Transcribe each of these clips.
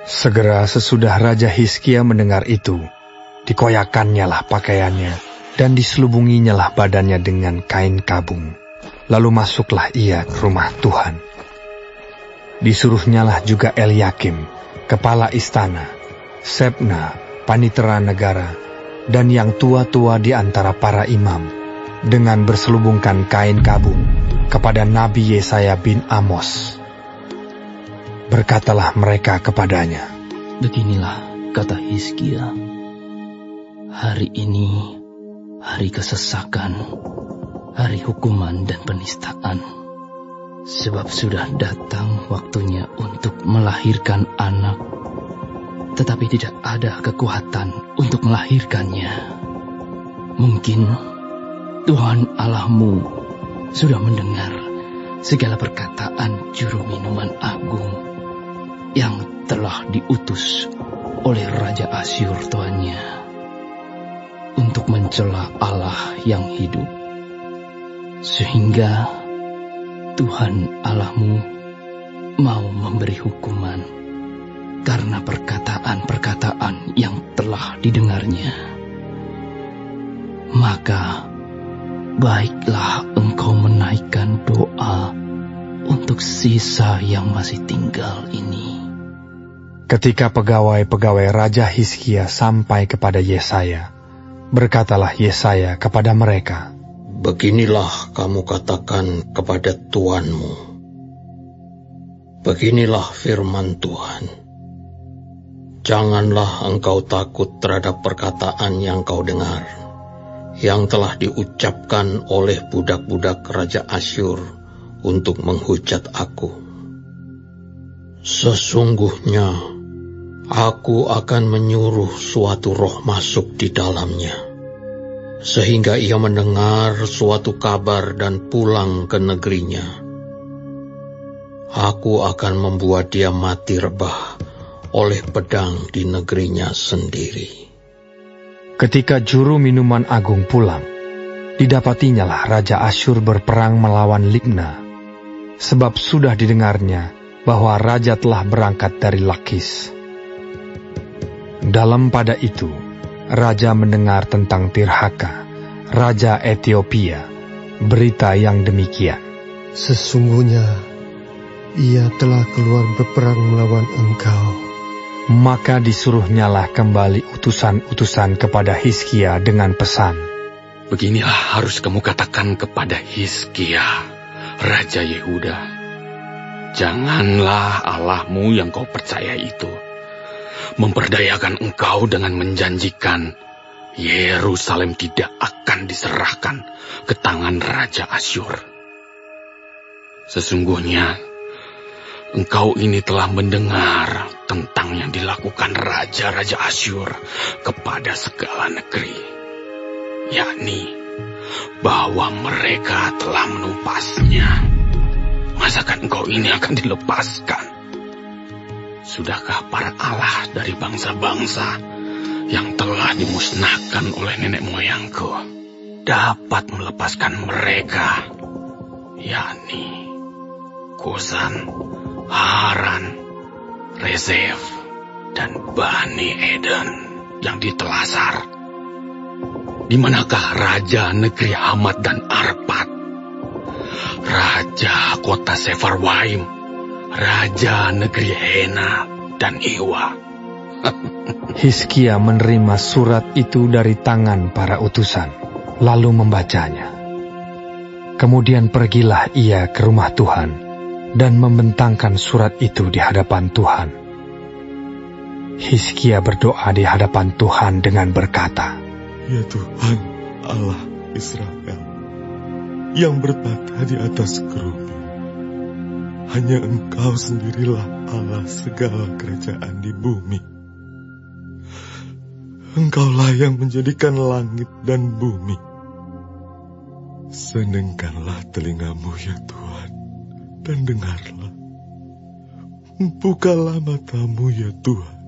Segera sesudah Raja Hizkia mendengar itu, dikoyakannya lah pakaiannya, dan diselubunginya lah badannya dengan kain kabung. Lalu masuklah ia ke rumah Tuhan. Disuruhnyalah juga Eliakim, kepala istana, Sebna, panitera negara, dan yang tua-tua di antara para imam, dengan berselubungkan kain kabung kepada Nabi Yesaya bin Amos. Berkatalah mereka kepadanya, "Beginilah kata Hizkia, hari ini hari kesesakan, hari hukuman dan penistaan. Sebab sudah datang waktunya untuk melahirkan anak, tetapi tidak ada kekuatan untuk melahirkannya. Mungkin Tuhan Allahmu sudah mendengar segala perkataan juru minuman agung yang telah diutus oleh Raja Asyur tuannya untuk mencela Allah yang hidup. Sehingga Tuhan Allahmu mau memberi hukuman karena perkataan-perkataan yang telah didengarnya. Maka baiklah engkau menaikkan doa untuk sisa yang masih tinggal ini." Ketika pegawai-pegawai Raja Hizkia sampai kepada Yesaya, berkatalah Yesaya kepada mereka, "Beginilah kamu katakan kepada tuanmu. Beginilah firman Tuhan. Janganlah engkau takut terhadap perkataan yang kau dengar, yang telah diucapkan oleh budak-budak Raja Asyur untuk menghujat aku. Sesungguhnya aku akan menyuruh suatu roh masuk di dalamnya, sehingga ia mendengar suatu kabar dan pulang ke negerinya. Aku akan membuat dia mati rebah oleh pedang di negerinya sendiri." Ketika juru minuman agung pulang, didapatinyalah Raja Asyur berperang melawan Libna, sebab sudah didengarnya bahwa raja telah berangkat dari Lakis. Dalam pada itu, raja mendengar tentang Tirhaka, raja Etiopia, berita yang demikian, "Sesungguhnya ia telah keluar berperang melawan engkau." Maka disuruhnyalah kembali utusan-utusan kepada Hizkia dengan pesan, "Beginilah harus kamu katakan kepada Hizkia, Raja Yehuda. Janganlah Allahmu yang kau percaya itu memperdayakan engkau dengan menjanjikan Yerusalem tidak akan diserahkan ke tangan Raja Asyur. Sesungguhnya engkau ini telah mendengar tentang yang dilakukan Raja-Raja Asyur kepada segala negeri, yakni bahwa mereka telah menumpasnya. Masakan engkau ini akan dilepaskan? Sudahkah para Allah dari bangsa-bangsa yang telah dimusnahkan oleh nenek moyangku dapat melepaskan mereka, yakni Kusan, Haran, Rezef, dan Bani Eden yang ditelasar? Di manakah raja negeri Hamat dan Arpad, raja kota Sefarwaim, raja negeri Hena dan Iwa?" Hizkia menerima surat itu dari tangan para utusan, lalu membacanya. Kemudian pergilah ia ke rumah Tuhan dan membentangkan surat itu di hadapan Tuhan. Hizkia berdoa di hadapan Tuhan dengan berkata, "Ya Tuhan Allah Israel, yang bertata di atas kerubi, hanya Engkau sendirilah Allah segala kerajaan di bumi. Engkaulah yang menjadikan langit dan bumi. Senengkanlah telingamu ya Tuhan, dan dengarlah. Bukalah matamu ya Tuhan,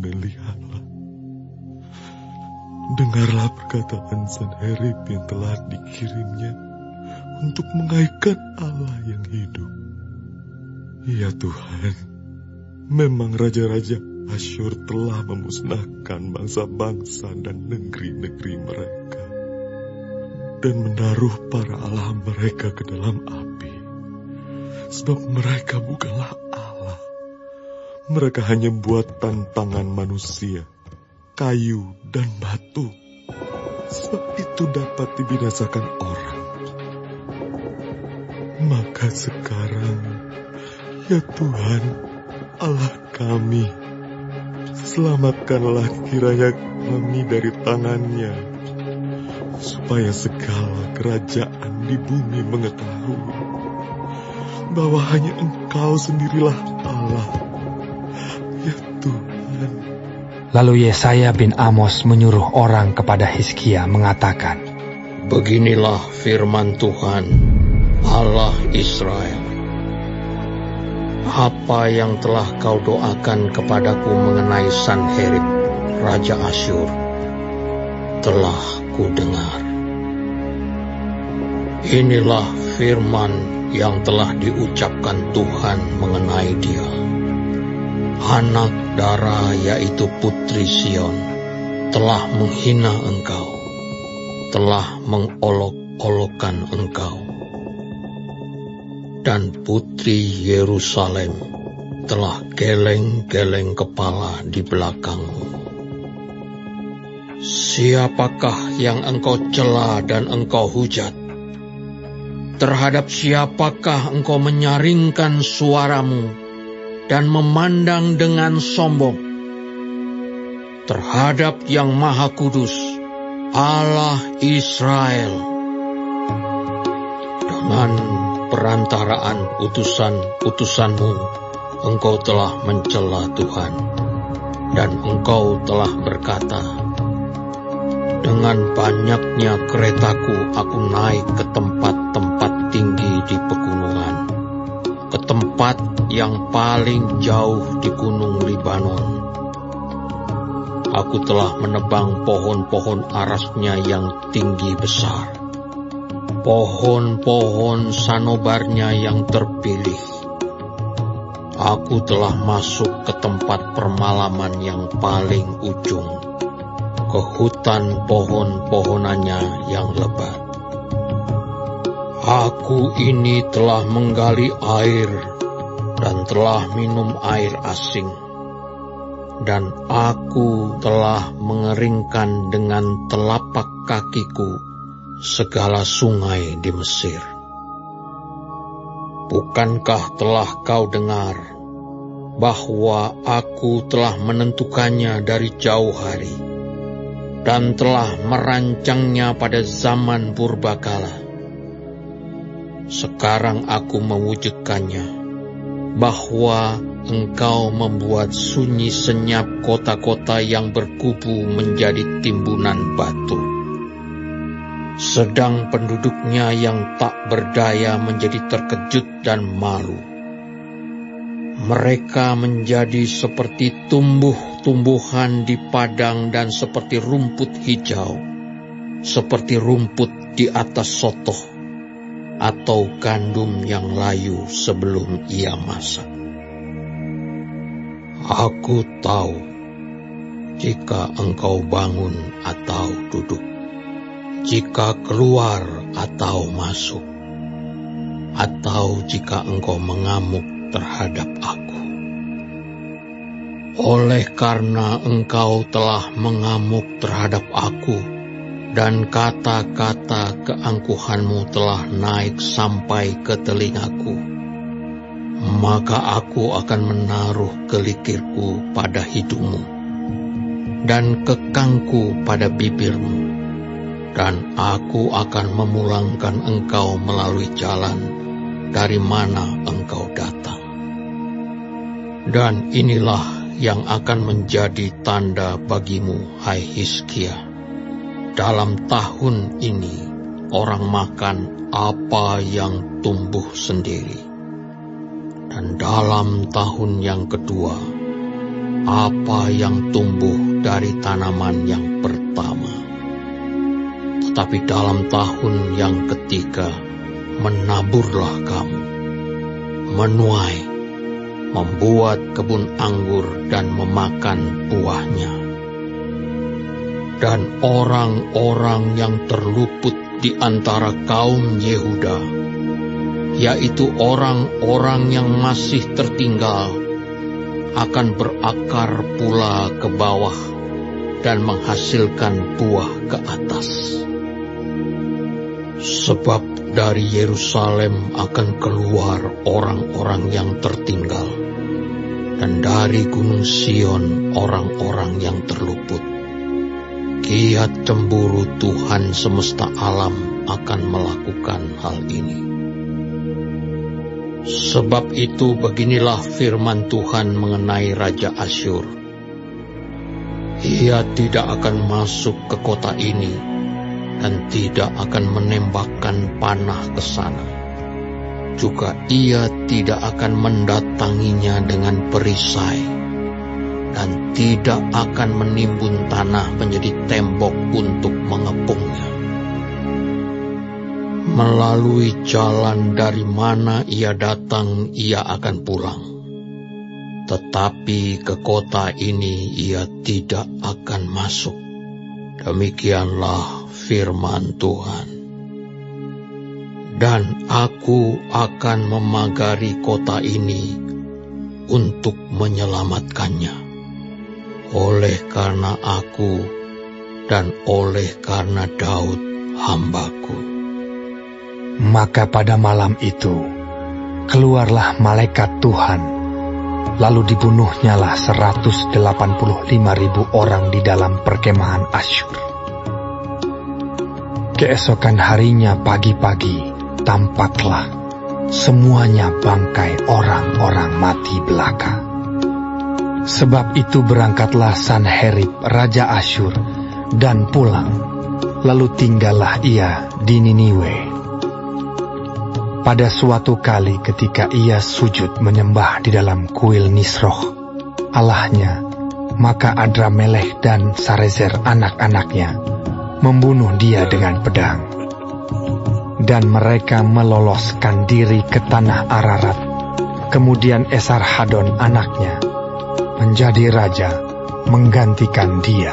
dan lihatlah. Dengarlah perkataan Sanherib yang telah dikirimnya untuk mengaitkan Allah yang hidup. Ya Tuhan, memang raja-raja Asyur telah memusnahkan bangsa-bangsa dan negeri-negeri mereka, dan menaruh para allah mereka ke dalam api. Sebab mereka bukanlah Allah. Mereka hanya buatan tangan manusia, kayu dan batu. Sebab itu dapat dibinasakan orang. Maka sekarang, ya Tuhan, Allah kami, selamatkanlah kiranya kami dari tangannya, supaya segala kerajaan di bumi mengetahui bahwa hanya Engkau sendirilah Allah, ya Tuhan. Lalu Yesaya bin Amos menyuruh orang kepada Hizkia mengatakan, Beginilah firman Tuhan, Allah Israel. Apa yang telah kau doakan kepadaku mengenai Sanherib, Raja Asyur, telah kudengar. Inilah firman yang telah diucapkan Tuhan mengenai dia. Anak dara, yaitu Putri Sion, telah menghina engkau, telah mengolok-olokkan engkau. Dan Putri Yerusalem telah geleng-geleng kepala di belakangmu. Siapakah yang engkau cela dan engkau hujat? Terhadap siapakah engkau menyaringkan suaramu dan memandang dengan sombong? Terhadap yang Maha Kudus, Allah Israel. Dengan perantaraan utusan-utusanmu, engkau telah mencela Tuhan, dan engkau telah berkata, dengan banyaknya keretaku aku naik ke tempat-tempat tinggi di pegunungan, ke tempat yang paling jauh di gunung Libanon. Aku telah menebang pohon-pohon arasnya yang tinggi besar, pohon-pohon sanobarnya yang terpilih. Aku telah masuk ke tempat permalaman yang paling ujung, ke hutan pohon-pohonannya yang lebat. Aku ini telah menggali air dan telah minum air asing, dan aku telah mengeringkan dengan telapak kakiku segala sungai di Mesir. Bukankah telah kau dengar bahwa aku telah menentukannya dari jauh hari dan telah merancangnya pada zaman purbakala? Sekarang aku mewujudkannya, bahwa engkau membuat sunyi senyap kota-kota yang berkubu menjadi timbunan batu, sedang penduduknya yang tak berdaya menjadi terkejut dan malu. Mereka menjadi seperti tumbuh-tumbuhan di padang dan seperti rumput hijau, seperti rumput di atas sotoh atau gandum yang layu sebelum ia masak. Aku tahu jika engkau bangun atau duduk, jika keluar atau masuk, atau jika engkau mengamuk terhadap aku. Oleh karena engkau telah mengamuk terhadap aku, dan kata-kata keangkuhanmu telah naik sampai ke telingaku, maka aku akan menaruh kelikirku pada hidungmu, dan kekangku pada bibirmu, dan aku akan memulangkan engkau melalui jalan dari mana engkau datang. Dan inilah yang akan menjadi tanda bagimu, hai Hizkia. Dalam tahun ini orang makan apa yang tumbuh sendiri, dan dalam tahun yang kedua apa yang tumbuh dari tanaman yang pertama. Tetapi dalam tahun yang ketiga menaburlah kamu, menuai, membuat kebun anggur dan memakan buahnya. Dan orang-orang yang terluput di antara kaum Yehuda, yaitu orang-orang yang masih tertinggal, akan berakar pula ke bawah dan menghasilkan buah ke atas. Sebab dari Yerusalem akan keluar orang-orang yang tertinggal, dan dari Gunung Sion orang-orang yang terluput. Kiat cemburu Tuhan semesta alam akan melakukan hal ini. Sebab itu beginilah firman Tuhan mengenai Raja Asyur. Ia tidak akan masuk ke kota ini dan tidak akan menembakkan panah ke sana. Juga ia tidak akan mendatanginya dengan perisai, dan tidak akan menimbun tanah menjadi tembok untuk mengepungnya. Melalui jalan dari mana ia datang, ia akan pulang. Tetapi ke kota ini ia tidak akan masuk. Demikianlah firman Tuhan. Dan aku akan memagari kota ini untuk menyelamatkannya. Oleh karena aku dan oleh karena Daud hambaku. Maka pada malam itu keluarlah malaikat Tuhan, lalu dibunuhnyalah 185.000 orang di dalam perkemahan Asyur. Keesokan harinya pagi-pagi tampaklah semuanya bangkai orang-orang mati belaka. Sebab itu berangkatlah Sanherib Raja Asyur dan pulang, lalu tinggallah ia di Niniwe. Pada suatu kali ketika ia sujud menyembah di dalam kuil Nisroch, allahnya, maka Adramelech dan Sarezer anak-anaknya membunuh dia dengan pedang. Dan mereka meloloskan diri ke tanah Ararat. Kemudian Esarhadon anaknya menjadi raja menggantikan dia.